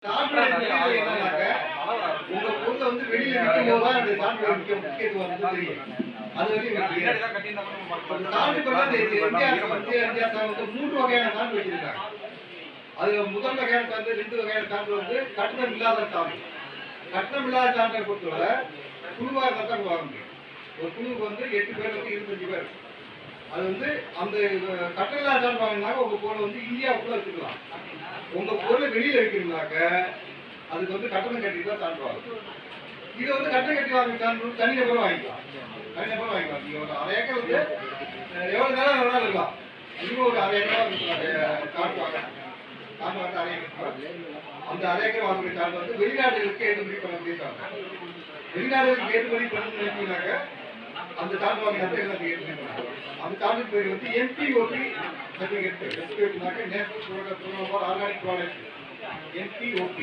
உங்க பொருளை வந்து வெளியில விற்கும் போது அந்த சான்று முக்கியத்துவம் வந்து தெரியும். அது வந்து சான்று வந்து 3 வகையான சான்று வச்சிருக்காங்க. அதுல முதல் வகையான சான்று 2 வகையான சான்று வந்து கட்டணம் இல்லாத சான்று. கட்டணம் இல்லாத சான்றை பொறுத்தவரை குழுவா தான் வாங்க முடியும். ஒரு குழுவுக்கு வந்து 8 பேர் வந்து 25 பேர். அது வந்து அந்த கட்டணம் இல்லாத சான்று வாங்கினாக்க உங்க பொருளை வந்து இந்தியாவுக்குள்ள வச்சுக்கலாம். உங்க பொருளை வெளியில வைக்கிறீங்கனாக்க அதுக்கு வந்து கட்டணம் கட்டி தான் சான்று வாங்கணும். இது வந்து கட்டணம் கட்டி வாங்க சான்று தனிநபரும் வாங்கிக்கலாம். தனிநபரும் வாங்கிக்கலாம். நீங்க ஒரு அரை ஏக்கர் வந்து எவ்வளவு நேரம் வேணாலும் இருக்கலாம். இதுவும் ஒரு அரை ஏக்கர் காட்டுவாங்க. நாம வந்து அரை ஏக்கர் அந்த அரை ஏக்கர் வாங்கக்கூடிய சான்று வந்து வெளிநாடுகளுக்கு ஏற்றுமதி பண்ண முடியும். வெளிநாடுகளுக்கு ஏற்றுமதி பண்ணணும்னு நினைச்சீங்கன்னாக்க அந்த சான்று வாங்கி ஏற்றுமதி பண்ணலாம். அந்த சான்று பேர் வந்து NPOP certificate. NPOP national program organic product. NPOP.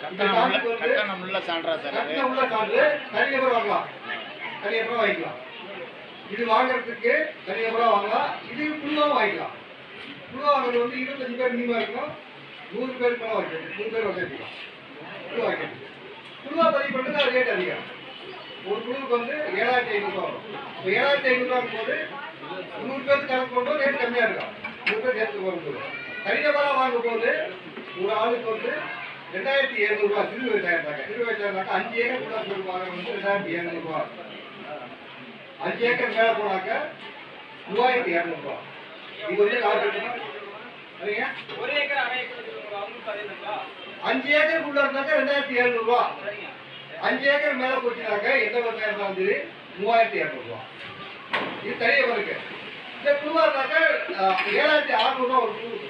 கட்டணம் உள்ள சான்றா சார்? கட்டணம் உள்ள சான்று தனிநபர் வாங்கலாம். தனிநபர் வாங்கிக்கலாம். இது வாங்குறதுக்கு தனிநபரா வாங்கலாம். இது குழுவாக வாங்கிக்கலாம். குழுவா வாங்குறது வந்து 25 பேர் மினிமம் இருக்கும். 100 பேருக்கு மேலே வாங்கிக்கலாம். 100 பேர் வாங்கிக்கலாம். குழு வாங்கிக்கலாம். குழுவா பதிவு பண்ணுறது அது ரேட் அதிகம். ஒரு குழுவுக்கு வந்து 7500 வரும். இப்போ 7500 போது 100 பேருக்கு கணக்கு பண்ணும்போது ரேட் கம்மியாக இருக்கும். 100 பேர் சேர்த்து வரும்போது தனிநபராக வாங்கும் போது ஒரு ஆளுக்கு வந்து 2700 ரூபா. சிறு விவசாயம் சிறு விவசாயம் 5 ஏக்கர் கூட சொல்லுவாங்க வந்து 2700 ரூபா. 5 ஏக்கர் மேலே போனாக்க 3200 ரூபா. இது வந்து கால்குலேட் சரிங்க. 5 ஏக்கருக்குள்ள இருந்தாக்க 2700 ரூபா. 5 ஏக்கர் மேலே போச்சுனாக்க எந்த விவசாயம் இருந்தாலும் சரி 3200 ரூபா. இது தனியாக இருக்கு. இந்த குழுவா இருந்தாக்க 7600 ரூபா ஒரு குழுவுக்கு.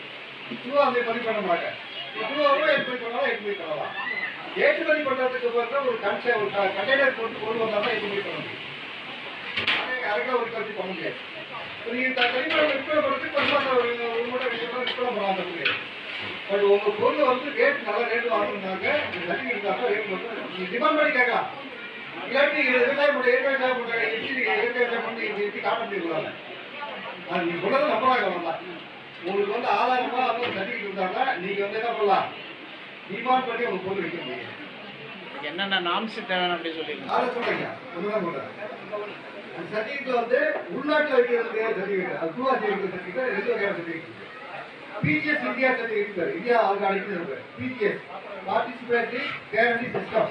குழுவா வந்து பதிவு பண்ண மாட்டேன். குழுவாகவும் ஏற்றுமதி பண்ணலாம். ஏற்றுமதி பண்ணலாம். ஏற்றுமதி பண்ணுறதுக்கு பார்த்தா ஒரு கண்டெய்னர் போட்டு கொண்டு வந்தால் தான் ஏற்றுமதி பண்ண முடியும். அரைக்கில் ஒரு கருத்து பண்ண முடியாது. நீங்கள் தனிப்பட்ட விற்பனை பண்ணுறதுக்கு ஒரு மூட்டை விற்பனை பண்ணலாம் முடியாது. பட் உங்கள் பொருள் வந்து ரேட் நல்ல ரேட்டு வாங்கணும்னாக்க சர்டிஃபிகேட் ரேட் வந்து நீங்கள் டிமாண்ட் பண்ணி கேட்கலாம். இல்லாட்டி விவசாயம் பண்ணுற இயற்கை விவசாயம் பண்ணுற இயற்கை விவசாயம் பண்ணி எப்படி காட்ட முடியக்கூடாது. அது நீங்கள் சொல்கிறது நம்பராக வரலாம். உங்களுக்கு வந்து ஆதாரமாக வந்து சர்டிஃபிகேட் இருந்தாங்க நீங்கள் வந்து என்ன பண்ணலாம், டிமாண்ட் பண்ணி உங்கள் பொருள் வைக்க முடியும். என்னென்ன நாம்ஸ் தேவை அப்படின்னு சொல்லிடுங்க. அதை சொல்கிறீங்க ஒன்றுதான் சொல்கிறேன். அந்த சர்டிஃபிகேட்ல வந்து உள்நாட்டில் வைக்கிறதுக்கு சர்டிஃபிகேட், அது குழுவா செய்யறது சர்டிஃபிகேட் 2 வகையான certificate. PGS India certificate India organic இருக்கு. PGS participatory guarantee system.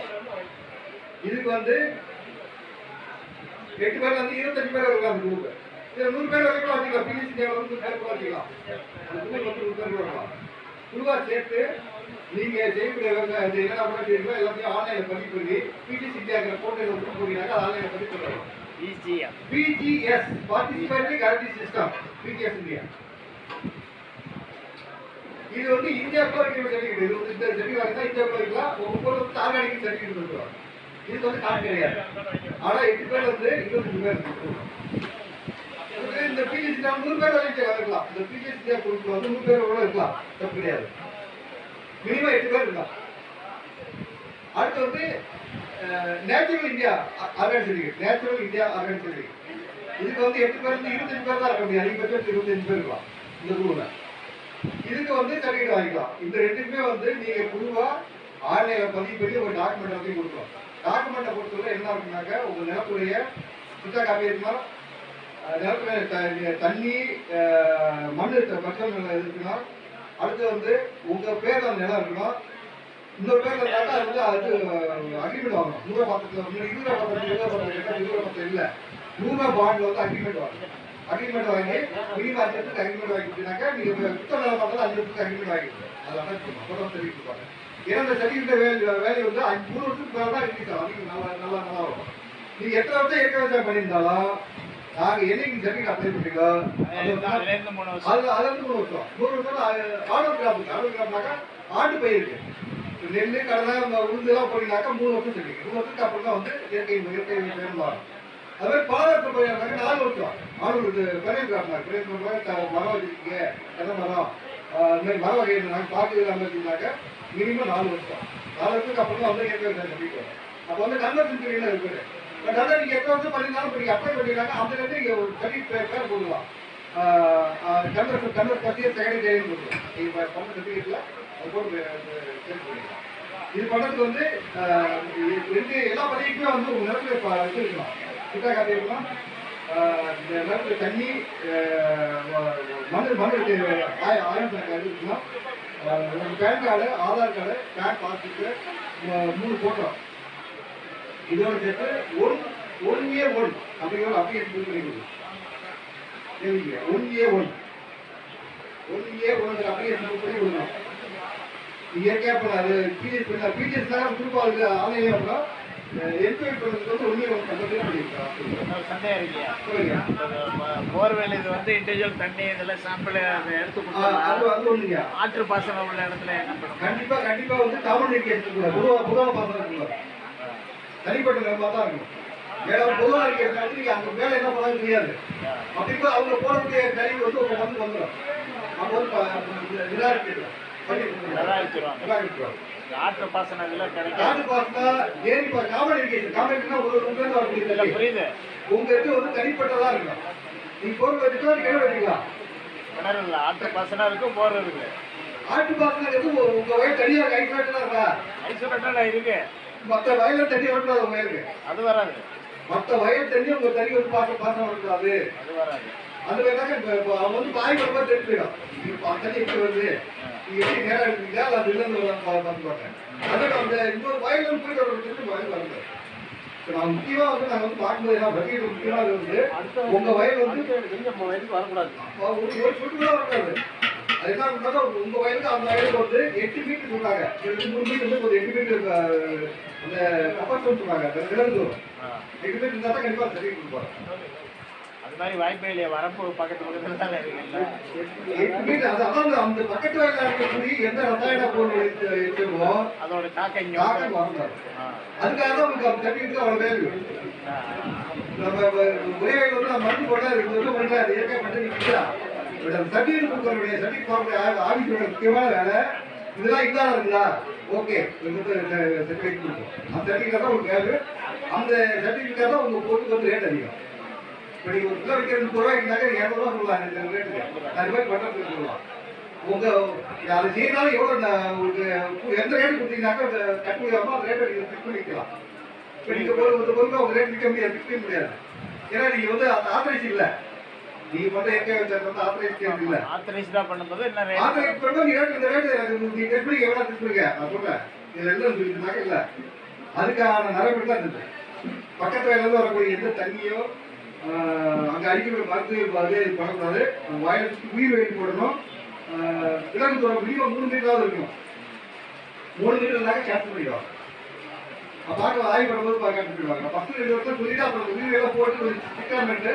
இதுக்கு வந்து 8 பேர் வந்து 25 பேர் இருக்கலாம். அந்த குரூப் இதில் 100 பேர் வரைக்கும் வச்சுக்கலாம். PGS இந்தியாவில் வந்து 100 பேர் வச்சுக்கலாம். அந்த குரூப் வந்து 100 பேர் வரலாம். குழுவா சேர்த்து நீங்கள் செய்யக்கூடிய விவசாயம் என்னென்ன பண்ண செய்யறீங்களோ எல்லாத்தையும் ஆன்லைனில் பதிவு பண்ணி PGS இந்தியாங்கிற போர்ட்டலில் கொடுத்து போனீங்கன்னா ஆன்லைனில் பதிவு பண்ணுறோம். PGS participatory guarantee system. PGS India இது வந்து இந்தியாவுக்குள்ள வைக்கிற சர்டிஃபிகேட். இது வந்து இந்த சர்டிஃபிகேட் தான் இந்தியாவுக்குள்ள வைக்கலாம். ஒவ்வொரு ஆர்கானிக் சர்டிஃபிகேட் கொடுக்குறோம். இதுக்கு வந்து காசு கிடையாது. ஆனால் 8 பேர் வந்து 25 பேர் இந்த PGS 100 பேர் வரைக்கும் வரலாம். இந்த PGS இந்தியா குரூப்ல வந்து 100 பேர் கூட இருக்கலாம். தப்பு கிடையாது. மினிமம் 8 பேர் இருக்கலாம். அடுத்து வந்து natural India organic certificate. Natural India organic certificate. இதுக்கு வந்து 8 பேர் வந்து 25 பேர் தான் இருக்க முடியும். அதிகபட்சம் 25 பேர் இருக்கலாம் இந்த குழுவில். இதுக்கு வந்து சர்டிஃபிகேட் வாங்கிக்கலாம். இந்த ரெண்டுக்குமே வந்து நீங்க குழுவா ஆன்லைன்ல பதிவு பண்ணி ஒரு டாக்குமெண்ட் வந்து கொடுக்கலாம். டாக்குமெண்ட்டை பொறுத்தவரை என்ன இருக்குனாக்க உங்க நிலத்துடைய சுத்தா காப்பி இருக்கணும். நிலத்துல தண்ணி மண் பச்சை நிலம் இருக்கணும். அடுத்து வந்து உங்க பேர்ல நிலம் இருக்கணும். இன்னொரு பேர்ல இருந்தாக்கா அது வந்து அது அக்ரிமெண்ட் வாங்கணும். 100 பத்திரத்துல 20 பத்திரம் இல்லை 100 பாண்ட்ல வந்து அக்ரிமெண்ட் வாங்கணும். அக்ரிமெண்ட் வாங்கி மினிமம் அக்ரிமெண்ட் வாங்கிட்டீங்கன்னாக்கா நீங்கள் புத்தக நிலம் பார்த்தாலும் 5 வருஷத்துக்கு அக்ரிமெண்ட் வாங்கிக்கணும். அதை அட்டன் சர்டிஃபிகேட் இருப்பாங்க. ஏன்னா அந்த சர்டிஃபிகேட் வேல்யூ வந்து 3 வருஷத்துக்கு மேலே தான் இன்க்ரீஸ் ஆகும். அதிகம் நல்லா வரும். நீங்கள் எத்தனை வருஷம் இயற்கை விவசாயம் பண்ணியிருந்தாலும் நாங்கள் என்னைக்கு சர்டிஃபிகேட் அப்ளை பண்ணுறீங்களோ அதுலேருந்து 3 வருஷம் 3 வருஷம் ஆடோர் கிராப்னாக்கா ஆண்டு பயிருக்கு நெல் கடலை உளுந்துலாம் போனீங்கன்னாக்கா 3 வருஷம் சர்டிஃபிகேட். 3 வருஷத்துக்கு அப்புறம் தான் வந்து இயற்கை விவசாயம் வரும். அது மாதிரி பலதரப்பு பயிராக 4 வருஷம் ஆளுநர் பெரிய கிராப்னார் மரம் வச்சுருக்கீங்க எதை மரம் இந்த மாதிரி மரம் வகை நாங்கள் பார்க்குறது இல்லாமல் வச்சுருந்தாக்க மினிமம் 4 வருஷம். 4 வருஷத்துக்கு அப்புறம் தான் வந்து இயற்கை விவசாயம் சொல்லிட்டு வரும். அப்போ வந்து கன்வர்ஷன் துறையில் இருக்குது. பட் அதான் நீங்கள் எத்தனை வருஷம் பண்ணியிருந்தாலும் இப்போ நீங்கள் அப்ளை பண்ணிருக்காங்க அந்த இடத்துல நீங்கள் ஒரு சர்டிஃபிகேட் பேர் போடலாம். Conversion first year second year போடலாம். நீங்கள் பண்ண சர்டிஃபிகேட்டில் அது போட்டு சேர்த்து பண்ணிக்கலாம். இது பண்ணுறதுக்கு வந்து ரெண்டு எல்லா பதவிக்குமே வந்து ஒரு நேரத்தில் இது இருக்கலாம். சுத்தா காப்பி இருக்கலாம். இந்த நேரத்தில் தண்ணி மண் ஆயிரம் கணக்காக இருக்கலாம். உங்கள் pan card, Aadhaar card, pan passbook 3 photo இதோட சேர்த்து ஒன் ஏ ஒன் அப்படிங்கிற அப்ளிகேஷன் பண்ணி கொடுக்கும். 1A1 அப்ளிகேஷன் பண்ணி கொடுக்கணும். இயற்கையாக இப்போ அது பிடிஎஸ் தான் திரும்ப அதுக்கு ஆன்லைன்லேயே அப்புறம் என்கொயரி பண்ணுறதுக்கு வந்து 1A1 பண்ணியிருக்கோம். சந்தேகம் இருக்கியா? போர்வெல் இது வந்து இண்டிவிஜுவல் தண்ணி இதெல்லாம் சாம்பிள் எடுத்து அது வந்து ஒன்றுங்க. ஆற்று பாசனம் உள்ள இடத்துல என்ன பண்ணும்? கண்டிப்பாக வந்து காமன் இரிகேஷன் பொதுவாக பாசனம் இருக்கக்கூடாது. தனிப்பட்ட நிலமாக தான் இருக்கும். மேலே பொதுவாக இருக்கிறது நீங்கள் அந்த மேலே என்ன பண்ணாலும் தெரியாது. அப்படிப்போ அவங்க போடக்கூடிய கழிவு வந்து உங்கள் வந்து வந்துடும். நம்ம வந்து நிராகரிக்கிறோம். ஆற்று பாசனம் இதெல்லாம் கிடைக்கும். ஆற்று பாசனம் ஏரி காமன் இரிகேஷன் உங்களுக்கு வரக்கூடிய புரியுது. உங்களுக்கு வந்து தனிப்பட்டதாக இருக்கும். நீங்கள் போர் வச்சுக்கலாம், கிணறு வச்சுக்கலாம். கிணறு இல்லை, ஆற்று பாசனம் இருக்கும், போர் இருக்கு. ஆற்று பாசனம் உங்கள் வயல் தனியாக ஐசோலேட்டாக இருக்கா? ஐசோலேட்டாக இருக்கு. மற்ற வயலில் தண்ணி வரக்கூடாது உங்கள் வயலுக்கு. அது வராது. மற்ற வயல் தண்ணி உங்கள் தண்ணி வந்து பாசனம் வரக்கூடாது. அது வராது. அது வேணாக்க இப்போ அவன் வந்து பாய் வரும்போது தெரிஞ்சு போயிடும். நீங்கள் தண்ணி எப்படி வருது, நீங்கள் எப்படி நேரம் எடுத்தீங்க, அது இல்லைன்னு பார்த்து பார்த்தேன். அதுக்கு அந்த இன்னொரு வயலில் போயிட்டு வரதுக்கு வயல் வரல. இப்போ நான் முக்கியமாக வந்து நாங்கள் வந்து பார்க்கும்போது என்ன பக்கெட் முக்கியமாக வந்து உங்கள் வயல் வந்து வயலுக்கு வரக்கூடாது. ஒரு சுட்டு கூட வரக்கூடாது. அது என்ன பண்ணாக்கா உங்கள் வயலுக்கு அந்த வயலுக்கு வந்து 8 மீட்டர் சொன்னாங்க. 3 மீட்டர் வந்து ஒரு 8 மீட்டர் அந்த கப்பல் சொன்னாங்க. கிழங்கு தூரம் 8 மீட்டர் இருந்தால் தான் கண்டிப்பாக சர்டிஃபிகேட் கொடுப்பாங்க. அது மாதிரி வாய்ப்பே இல்லையா? வரப்பு பக்கத்துல தான் இருக்குல்ல. 8 மீட்டர் அதாவது அந்த பக்கத்து வயலில் இருக்கக்கூடிய எந்த ரசாயன பொருள் இருக்குமோ அதோட தாக்கம் வரக்கூடாது. அதுக்காக தான் உங்களுக்கு அந்த சர்டிஃபிகேட் அவ்வளோ வேல்யூ. நம்ம ஒரே வயல் வந்து நம்ம மருந்து போட்டால் இது பண்ணல, அது இயற்கை பண்ணி நிற்கலாம். பட் அந்த சர்டிஃபிகேட் கொடுக்கக்கூடிய சர்டிஃபிகேட் ஆஃபீஸோட முக்கியமான வேலை இதெல்லாம் இதாக இருக்குதா, ஓகே சர்டிஃபிகேட் கொடுக்கும். அந்த சர்டிஃபிகேட் தான் உங்களுக்கு வேல்யூ. அந்த சர்டிஃபிகேட் தான் உங்கள் பொருளுக்கு வந்து ரேட் அதிகம். இப்போ நீங்கள் ஒரு கிலோ விற்கிறது 30 ரூபாய்க்குனாக்க 200 ரூபா சொல்லலாம். இந்த ரேட்டுக்கு அது மாதிரி பட்டத்துக்கு சொல்லலாம். உங்கள் அதை செய்யறாலும் எவ்வளோ உங்களுக்கு எந்த ரேட்டு கொடுத்தீங்கன்னாக்கா கட்டுப்படி ஆகாமல் அந்த ரேட்டை நீங்கள் ஃபிக்ஸ் பண்ணிக்கலாம். இப்போ நீங்கள் ஒரு பொருளுக்கு உங்கள் ரேட் விற்க முடியாது, ஃபிக்ஸ் பண்ண முடியாது. ஏன்னா நீங்கள் வந்து அந்த ஆத்தரைஸ் இல்லை. நீங்க பண்ண இயற்கை விவசாயத்தை வந்து ஆத்தரைஸ் இல்லை. ஆத்தரைஸ்டா பண்ணும்போது என்ன ரேட்? ஆத்தரைஸ் பண்ணும்போது நீ ரேட் இந்த ரேட்டு நீங்கள் டெஸ்ட் பண்ணி எவ்வளோ டெஸ்ட் பண்ணுங்க நான் சொல்கிறேன். இதில் எல்லாம் சொல்லிட்டுனாக்க இல்லை. அதுக்கான நடைமுறை தான் இருந்தது. பக்கத்து வயலேருந்து வரக்கூடிய எந்த தண்ணியோ அங்கே அடிக்கிற மருந்து அது பண்ணக்கூடாது. வயலுக்கு உயிர் வெயிட் போடணும். கிழங்கு தூரம் மினிமம் 3 மீட்டராவது இருக்கணும். 3 மீட்டர் இருந்தாக்க கேன்சல் பண்ணிடுவாங்க. பார்க்க ஆய்வு பண்ணும்போது கேன்சல் பண்ணிடுவாங்க. ஃபஸ்ட்டு 2 வருஷம் சொல்லிட்டு அப்புறம் உயிர் வேலை போட்டு ஒரு சிக்காமெண்ட்டு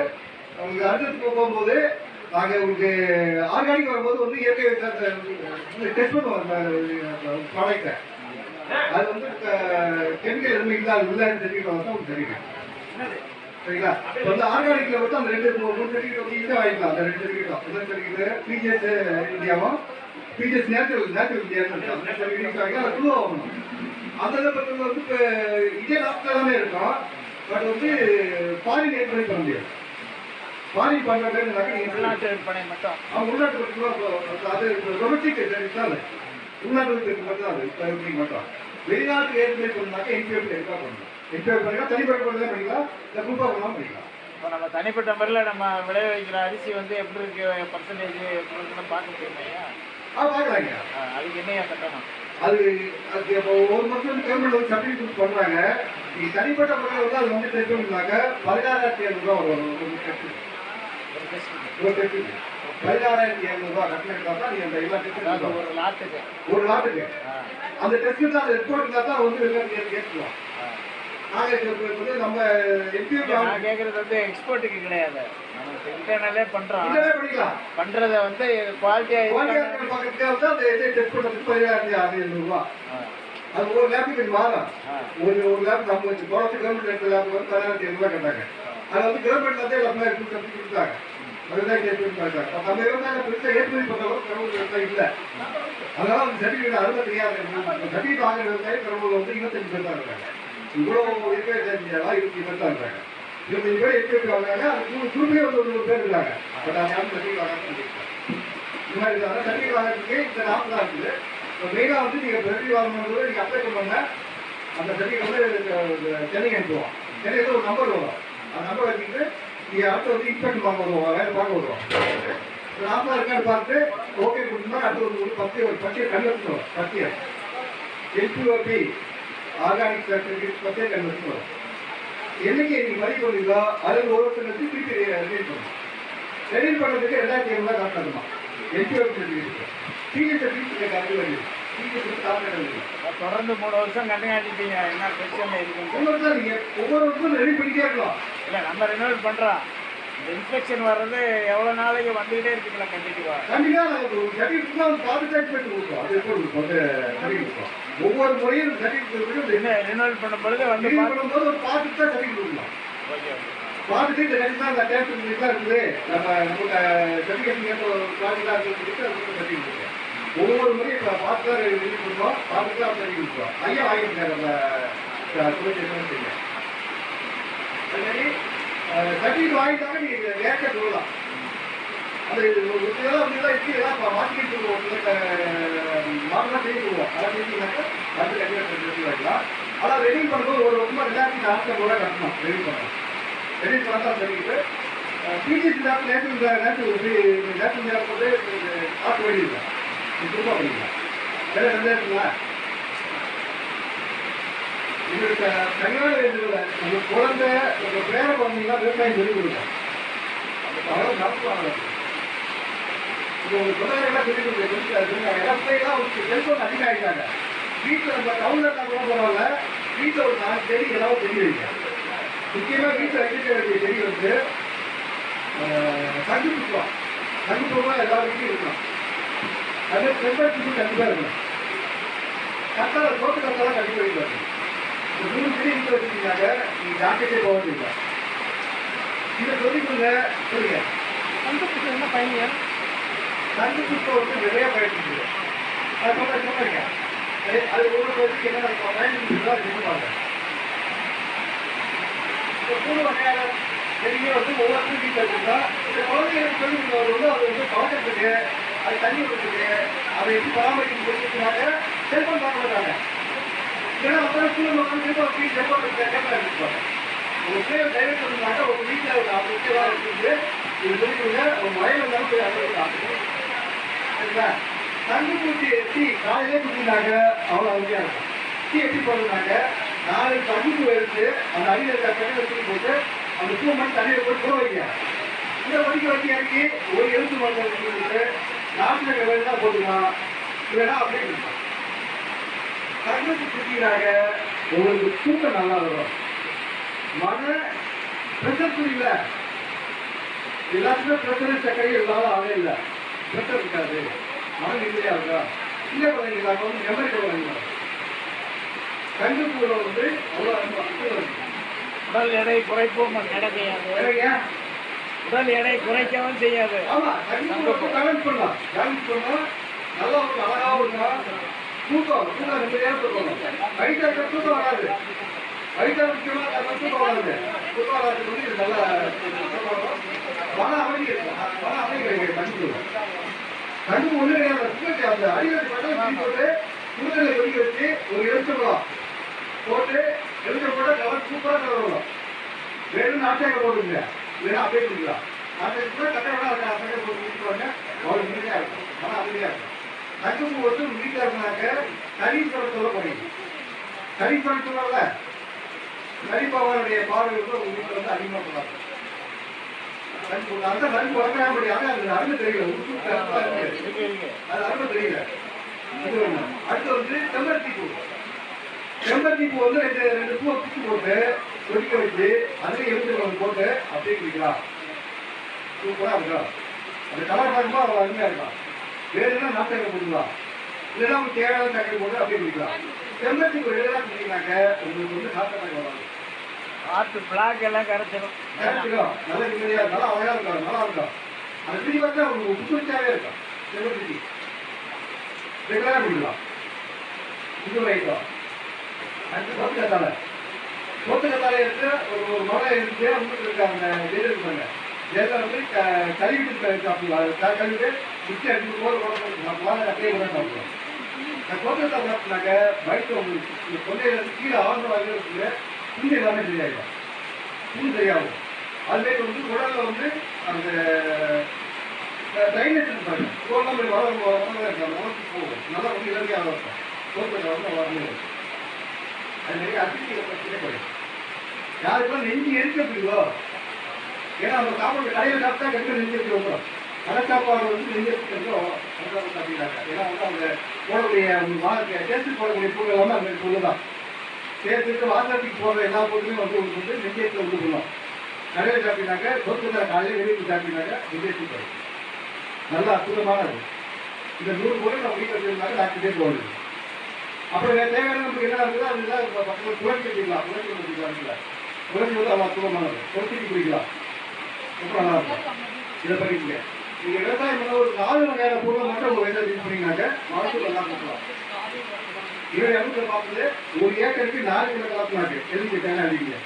உங்களுக்கு அடுத்தது போகும்போது நாங்கள் உங்களுக்கு ஆர்கானிக் வரும்போது வந்து இயற்கை விவசாயத்தை டெஸ்ட் பண்ணுவோம். அந்த ப்ராடக்டை அது வந்து கெமிக்கல் எதுவுமே இல்லாத இல்லைன்னு தெரிவிக்கிறவங்க தான் உங்களுக்கு தெரியும். சரிங்களா? வந்து ஆர்கானிக்ல வந்து அந்த 2-3 சர்டிஃபிகேட் வந்து ஈஸியாக வாங்கிக்கலாம். அந்த 2 சர்டிஃபிகேட் முதல் சர்டிஃபிகேட் பிஜிஎஸ் இந்தியாவும் பிஜிஎஸ் நேச்சுரல் இந்தியாவும் இருக்கு. அந்த சர்டிஃபிகேட் வாங்கி அதை குழுவாக வாங்கணும். அந்த இதை பற்றி வந்து இப்போ இதே நாட்டில் தானே இருக்கும். பட் வந்து ஃபாரின் ஏற்றுமதி பண்ண முடியாது. ஃபாரின் பண்ணுறாங்க உள்நாட்டு விற்பனை மட்டும். உள்நாட்டு அது ரொபோட்டிக் தான் உள்நாட்டு விற்பனை மட்டும் தான் அது இப்போ மட்டும். வெளிநாட்டு ஏற்றுமதி பண்ணாக்க என்கொயரி எடுக்கா பண்ணணும். என்கொயரி பண்ணிக்கலாம், தனிப்பட்ட முறையில் பண்ணிக்கலாம், இல்லை குரூப்பாக பண்ணலாம் பண்ணிக்கலாம். இப்போ நம்ம தனிப்பட்ட முறையில் நம்ம விளைவிக்கிற அரிசி வந்து எப்படி இருக்கு, பர்சன்டேஜ் எப்படி இருக்குன்னு பார்க்க முடியுமையா? பார்க்கலாங்க. அதுக்கு என்னையா கட்டணும்? அது இப்போ ஒரு வருஷம் கவர்மெண்ட் வந்து சர்டிஃபிகேட் பண்ணுறாங்க. நீங்கள் தனிப்பட்ட முறையில் வந்து அது வந்து டெஸ்ட் பண்ணாக்க 16,700 ரூபா வரும். ஒரு டெஸ்ட் 16,700 ரூபா கட்டணம் தான் நீங்கள் அந்த எல்லா டெஸ்ட் ஒரு லாட்டுக்கு அந்த டெஸ்ட்டு தான் அந்த ரிப்போர்ட் இருந்தால் தான் வந்து கேட்கலாம். நாங்கள் நம்ம நான் கேட்குறது வந்து எக்ஸ்போர்ட்டுக்கு கிடையாது, நம்ம இன்டர்னலே பண்ணுறோம். பண்ணிக்கலாம். பண்ணுறத வந்து குவாலிட்டியாக பக்கத்துக்காக தான் அந்த இதை டெஸ்ட் பண்ணுறது 16,600 ரூபா. அது ஒரு லேபுக்கு வாரம் ஒரு லேப் நம்ம போனது கவர்மெண்ட் லேப் வந்து 16,700 ரூபா கேட்டாங்க. அது வந்து கவர்மெண்ட் வந்து எல்லாமே கொடுத்தாங்க. அதுதான் ஏற்றுமதி பண்ணுறாங்க. நம்ம விவசாயம் பெருசாக ஏற்றுமதி பண்ணுறவங்க கடவுள் விவசாயம் இல்லை. அதனால அந்த சர்டிஃபிகேட் அருமை தெரியாது. சர்டிஃபிகேட் வாங்குற விவசாயம் கடவுள் வந்து 25 பேர் தான் இருக்காங்க. இவ்வளோ இயற்கை விவசாயம் 20 பேர் தான் இருக்காங்க. 25 பேர் எட்டு வாங்குறாங்க. அது குழுமே வந்து 100 பேர் இருக்காங்க. பட் அந்த யாரும் சர்டிஃபிகேட் வாங்க இந்த மாதிரி சர்டிஃபிகேட் வாங்குறதுக்கு இந்த நாள் தான் இருக்குது. மெயினாக வந்து நீங்கள் சர்டிஃபிகேட் வாங்கணும்போது நீங்கள் அப்ளை பண்ணுவாங்க. அந்த சர்டிஃபிகேட் வந்து சென்னைக்கு அனுப்புவோம். சென்னையில் ஒரு நம்பர் வரும். அந்த நம்பர் வச்சுக்கிட்டு நீங்கள் அடுத்து வந்து இன்ஸ்பெக்ஷன் பார்க்க வருவோம், வேலை பார்க்க வருவோம். நாற்பது இருக்கான்னு பார்த்து ஓகே கொடுத்தோம்னா அடுத்து ஒரு 10 கன்வெர்ஷன் வரும். 10 எல்பிஓபி ஆர்கானிக் சர்டிஃபிகேட் 10 கன்வெர்ஷன் வரும். என்னைக்கு நீங்கள் பதிவு பண்ணுறீங்களோ அதில் ஒரு வருஷத்துக்கு திருப்பி ரெனியூல் பண்ணணும். ரெனியூல் பண்ணுறதுக்கு 2500 காசு ஆகுமா? எல்பிஓபி சர்டிஃபிகேட் டிஎஸ் சர்டிஃபிகேட் அது வருது. டிஎஸ் காசு தொடர்ந்து 3 வருஷம் கண்டுகாட்டிட்டீங்க, என்ன பிரச்சனை இருக்குன்னு. நீங்கள் ஒவ்வொரு வருஷமும் ரெடி பண்ணிட்டே இருக்கலாம். இல்லை, நம்ம ரெனியூவல் பண்ணுறோம். இந்த இன்ஸ்பெக்ஷன் வர்றது எவ்வளோ நாளைக்கு வந்துக்கிட்டே இருக்குங்களா? கண்டிப்பாக சர்டிஃபிகேட் பார்த்து கொடுப்போம். அது எப்படி கொடுப்போம்? சர்டிஃபிகேட் ஒவ்வொரு முறையும் சர்டிஃபிகேட் என்ன ரெனியூவல் பண்ணும்பொழுது வந்து பண்ணும்போது ஒரு பார்த்துட்டு தான் சர்டிஃபிகேட் கொடுக்கலாம். ஓகே, பார்த்துட்டு இந்த கண்டிப்பாக அந்த டேஸ்ட் இருக்குது, நம்ம நமக்கு சர்டிஃபிகேட் ப்ராஜெக்டாக சொல்லிட்டு அது சர்டிஃபிகேட் கொடுப்போம். ஒவ்வொரு முறையும் இப்போ பார்த்து தான் ரெடி பண்ணுவோம், பார்த்துட்டு தான் சர்டிஃபிகேட் கொடுப்போம். ஐயா வாங்கியிருக்காரு நம்ம தொழிற்சங்கம் செய்ய. அது மாதிரி சர்டிஃபிகேட் வாங்கிட்டாங்க நீங்கள் டேரக்டாக சொல்லலாம். அது ஒரு இதெல்லாம் அப்படிலாம் இருக்குது, இதெல்லாம் மாற்றிக்கிட்டு சொல்லுவோம், மாற்றலாம் செய்ய சொல்லுவோம். அதெல்லாம் செஞ்சீங்கன்னாக்கா வந்து கண்டிப்பாக வாங்கிக்கலாம். ஆனால் ரெடி பண்ணும்போது ஒரு ரொம்ப 2400 கட்டணும். ரெடி பண்ணணும். ரெடி பண்ணால் தான் சரிக்கிட்டு பிஜிசி நேரத்தில் நேற்று போட்டு காசு வேண்டியிருக்கேன். இது ரூபா பண்ணிக்கலாம். வேறு இருக்குங்களா? உங்களுக்கு தனியாக உங்கள் குழந்தை உங்கள் பேர குழந்தைங்களாம் விவசாயம் சொல்லிக் கொடுங்க. அவ்வளோ நடத்துவாங்க. இது உங்கள் குழந்தைகள்லாம் சொல்லிக் கொடுங்க. இடத்துலாம் உங்களுக்கு செல்ஃபோன் அதிகம் ஆகிட்டாங்க. வீட்டில் நம்ம டவுனில் இருந்தால் கூட பரவாயில்ல, வீட்டில் ஒரு 4 செடி ஏதாவது செடி வைங்க. முக்கியமாக வீட்டில் வைக்க வேண்டிய செடி வந்து தண்ணி குத்துவோம். தண்ணி பூர்வம் எல்லா வீட்லையும் இருக்கணும். அது செம்பருத்தி கண்டிப்பாக இருக்கணும். கத்தாழை தோட்ட கத்தாழை கண்டிப்பாக வைக்கணும். ஒரு 3 செடி வீட்டில் வச்சுருந்தீங்க, நீங்கள் டாக்டர்கிட்டே போக வேண்டியது. இதை சொல்லிக் கொடுங்க. சொல்லுங்க. தங்கத்துக்கு என்ன பயன்? தங்கத்துக்கு வந்து நிறைய பயன்படுத்துது. அது சொல்லுங்க. அது ஒவ்வொரு வரைக்கும் என்ன பயன்படுத்துதான் சொல்லுவாங்க. பூர்வ வகையான செடியை வந்து ஒவ்வொருத்தரும் வீட்டில் வச்சுருந்தா இந்த குழந்தைகளுக்கு சொல்லி கொடுத்தவர் வந்து அது வந்து பழக்கத்துக்கு, அது தண்ணி விடுறதுக்கு, அதை எப்படி பராமரிக்கணும் சொல்லிட்டுனாக்க செல்போன் பார்க்க மாட்டாங்க. ஏன்னா அப்புறம் ஸ்கூலில் மக்கள் செல்போன் கேமரா எடுத்துப்பாங்க. உங்கள் பிள்ளைகள் டைவர்ட் பண்ணாக்க உங்கள் வீட்டில் ஒரு 40 முக்கியமாக இருக்குது. இது சொல்லி கொடுங்க. ஒரு வயல் இருந்தாலும் போய் அதை சாப்பிடுங்க. சரிங்களா? தண்ணி பூச்சி டீ காலையிலே குடிச்சினாக்க அவ்வளோ அருமையாக இருக்கும். டீ எப்படி போடுறதுனாக்க 4 தண்ணிக்கு எடுத்து அந்த அடியில் இருக்க தண்ணியை தூக்கி போட்டு அந்த பூ மட்டும் தண்ணியில் போட்டு போட வைங்க. இந்த வடிக்க இறக்கி ஒரு எழுத்து மருந்து கொடுத்து நாட்டு வேணும்னா போட்டுக்கலாம். இல்லைன்னா அப்படியே கொடுக்கலாம். தண்ணிக்கு குடிச்சினாக்க உங்களுக்கு தூக்கம் நல்லா வரும். மன ப்ரெஷர் புரியல. எல்லாத்துக்குமே ப்ரெஷர் சர்க்கரை இருந்தாலும் ஆகவே இல்லை. ப்ரெஷர் இருக்காது. மன நிம்மதியாக இருக்கா? சின்ன குழந்தைங்களாக வந்து மெமரி குழந்தைங்க கண்டுபூரை வந்து அவ்வளோ உடல் எடை குறைப்போம் செய்யாது. உடல் எடை குறைக்கவும் செய்யாது. ஆமா, கண்டிப்பாக பேலன்ஸ் பண்ணலாம். பேலன்ஸ் பண்ணால் நல்லா இருக்கும், அழகாகவும் இருக்கும். தூக்கம் நிம்மதியாக தூக்கம். வயிற்று தூக்கம் வராது. வயிற்று முக்கியமாக தூக்கம் வராது. தூக்கம் வராதுக்கு வந்து இது நல்லா மன அமைதி இருக்கும். மன அமைதி கிடையாது. கண்டிப்பு ஒன்று கிடையாது. அந்த அடிவரை பட்டம் போட்டு குடுதலை கொதிக்க வச்சு ஒரு எழுச்சப்படம் போட்டு எழுச்சப்பட கலர் சூப்பராக கலர் வரும். வேணும் நாட்டாக்க போட்டுங்க, இல்லைன்னா அப்படியே குடிக்கலாம். நாட்டாக்க கட்டை அசைக்க போட்டு குடிச்சுவாங்க. அவ்வளோ நிம்மதியாக இருக்கும், மன அமைதியாக இருக்கும். கண்டிப்பு வந்து வீட்டில் இருந்தாக்க கரீஸ்வரர் சொல்ல போறீங்க. கரீஸ்வரர் சொல்லல, கரிபாவனுடைய பார்வை வந்து உங்க வீட்டில் வந்து அதிகமாக சொல்லாங்க. அந்த நன்கு வளர்க்க முடியாது. அது அருமை தெரியல. அது அருமை தெரியல. அடுத்து வந்து செம்பருத்தி பூ. செம்பருத்தி பூ வந்து 2 பூவை பிடிச்சி போட்டு கொதிக்க வச்சு அதுலேயே எலுமிச்சம்பழம் போட்டு அப்படியே குடிக்கலாம். சூப்பராக இருக்கும். அந்த கலர் பார்க்கும்போது அவ்வளோ அருமையாக இருக்கும். வேணும்னா நாட்டை போட்டுக்கலாம், இல்லைன்னா உங்களுக்கு தேவையான சக்கரை போட்டு அப்படியே குடிக்கலாம். செம்பருத்தி பூ ரெகுலராக குடிச்சிங்கனாக்க உங்களுக்கு வந்து சாப்பிட்ட வராது. ஆட்டு பிளாக் எல்லாம் கரைச்சிடும். நல்ல நிம்மதியாக நல்லா அழகாக இருக்கும். நல்லா இருக்கும். அந்த பிடி பார்த்தா உங்களுக்கு புத்துணர்ச்சியாகவே இருக்கும். செம்பருத்தி ரெகுலராக குடிக்கலாம். இது ரைட்டும். அடுத்து சோத்துக்கத்தாழை எடுத்து ஒரு மரம் எடுத்து உங்களுக்கு இருக்க அந்த ஜெல் இருப்பாங்க. ஜெல்லில் வந்து கழுவிட்டு சாப்பிடுவோம். கழுவிட்டு மிக்சி அடிச்சு போது சாப்பிடலாம். அப்படியே கூட சாப்பிடுவோம். இந்த கோட்டத்தை பார்த்தீங்கன்னாக்க வயிற்று உங்களுக்கு இந்த தொண்டையிலேருந்து கீழே ஆழ்ந்த வகையில் புண்ணு எல்லாமே சரியாயிடும். புண்ணு சரியாகும். அதுமாரி வந்து உடலில் வந்து அந்த ட்ரைனேஜ் பாருங்க தோல்லாம் போய் வளர்ந்து இருக்காங்க வளர்த்து போகும். நல்லா வந்து இலங்கையாக இருக்கும். கோட்டத்தை வந்து வளர்ந்து இருக்கும். அதுமாரி அசிசியில் பிரச்சனை கிடையாது. யாருக்கெல்லாம் நெஞ்சு எரிக்க பிடிக்குதோ, ஏன்னா அவங்க சாப்பாடு கடையில் சாப்பிட்டா கெட்ட நெஞ்சு எரிக்க வந்துடும். கடை சாப்பாடு வந்து நெஞ்சு எரிக்கிறதும் அப்படின்னாங்க. ஏன்னா வந்து அவங்க போடக்கூடிய சேர்த்து போடக்கூடிய பொருள் எல்லாமே அந்த பொருள் தான். சேர்த்துட்டு வாசத்துக்கு போடுற எல்லா பொருளையும் வந்து உங்களுக்கு வந்து நெஞ்சேற்றில் வந்து போடணும். கடையில் சாப்பிட்டாங்க சொத்துக்கிற காலையில் வெளியே சாப்பிட்டாங்க நெஞ்சேற்றி போயிடும். நல்லா அற்புதமானது. இந்த 100 பொருள் நம்ம வீட்டில் வச்சிருந்தாங்க டாக்டரே போடுது. அப்புறம் தேவையான நமக்கு என்ன இருக்குதோ அதுதான் பக்கத்தில் புரட்சி வச்சுக்கலாம். புரட்சி வச்சுக்கலாம். புரட்சி வந்து அவ்வளோ அற்புதமானது. புரட்சிக்கு குடிக்கலாம். ரொம்ப நல்லா இருக்கும். இதை பண்ணிக்கங்க. நீங்கள் விவசாயம் பண்ண ஒரு 4 வகையான பொருளை மட்டும் உங்கள் வயதில் யூஸ் பண்ணிங்கனாக்க மகசூல் நல்லா கொடுக்கலாம். இவரை அமைச்சர் பார்க்குறது 1 ஏக்கருக்கு 4 கிலோ கலப்பினாக்கு எதுக்கு தேங்காய் அடிக்கீங்க.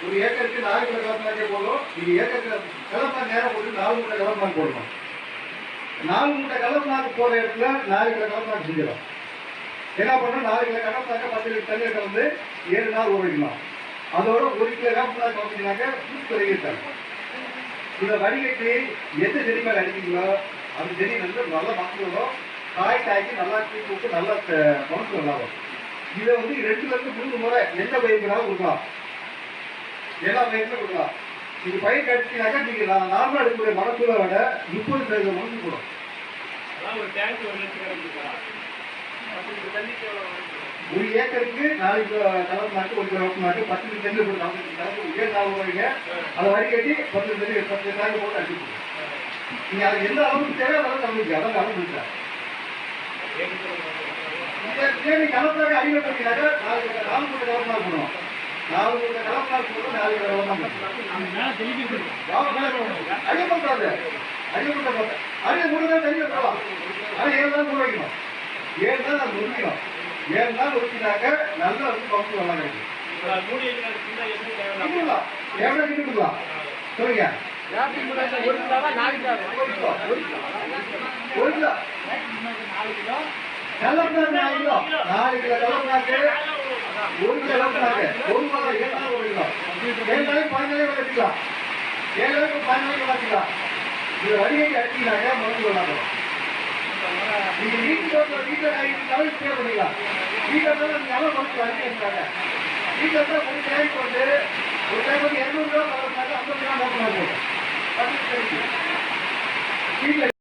1 ஏக்கருக்கு 4 கிலோ கலப்பினாக்கே போதும். நீங்கள் ஏக்கருக்கு கலப்பா நேரம் போட்டு 4 மூட்டை கலப்பினாக்கு போடணும். 4 மூட்டை கலப்பினாக்கு போகிற இடத்துல 4 கிலோ கலப்பினாக்கு செஞ்சிடும். என்ன பண்ணணும், 4 கிலோ கலப்பினாக்க 10 லிட்டர் தண்ணீர் கலந்து 7 நாள் ஊற வைக்கணும். அதோட 1 கிலோ கலப்பினாக்கு கலப்பினாக்க பூச்சி வரைக்கும் இதை வடிகட்டி எந்த செடி மேலே அடிக்கிறீங்களோ அந்த செடி வந்து நல்லா மக்களும் காய்ச்சி நல்லா தூக்கி விட்டு நல்லா மனசு நல்லா வரும். இதை வந்து 2 3 முறை எந்த பயிர்னாலும் கொடுக்கலாம். எல்லா பயிர்களும் கொடுக்கலாம். நீங்கள் பயிர் கட்டினாக்கா நீங்கள் நார்மலாக எடுக்கக்கூடிய மனசூலை விட 30% மனசு கூடும். ஒரு ஏக்கருக்கு 4 கிலோ கலப்பினாக்கு 1 கிலோ கலப்பினாக்கு 10 சென்ட் போட்டு கலப்பு 7 நாள் போவீங்க. அதை வடிகட்டி 10 டேங்க் போட்டு அடிச்சு போடுங்க. நீங்கள் அது எந்த அளவுக்கு தேவை அளவுக்கு கலந்துச்சு அதான் கலந்துருக்கா. இதை கலப்பாக அடியில் போட்டீங்கன்னாக்கா 4 மூட்டை கலப்பினா போடணும். 4 மூட்டை கலப்பினா போட்டு 4 கிலோ அடிய பண்ணுறாது. அடிய மூட்டை பார்த்தேன் அடிய மூட்டை தான் தண்ணி வைக்கலாம். ஆனால் 7 நாள் மூட வைக்கணும். 7 நாள் அது ஒதுக்கணும். 7 நாள் ஒதுக்கினாக்க நல்லா வந்து பம்பு நல்லா கிடைக்கும். எவ்வளோ கிட்டுக்கலாம் சொல்லுங்க. 1 கிலோ கலப்பினாக்கு 4 கிலோ 4 கிலோ கலப்பினாக்கு 1 கிலோ கலப்பினாக்கு 1 கிலோ 7 நாள் 1 கிலோ 7 நாளைக்கு 15 நாளைக்கு வளர்த்திக்கலாம். 7 நாளைக்கு 15 நாளைக்கு வளர்த்திக்கலாம். இதை வடிகட்டி அடிச்சிங்கனாக்க மருந்து கொள்ளாடும். நீங்கள் வீட்டில் காய்ச்சி ஸ்ப்ரே பண்ணிக்கலாம். வீட்டில் தான் நீங்கள் எவ்வளோ மருந்து அடிக்கிறாங்க. வீட்டில் தான் ஒரு டேங்க் வந்து ஒரு டைம் வந்து 200 ரூபா கலப்பினாக்க 50 கிலோ 30 நாள் போகும். வீட்டில்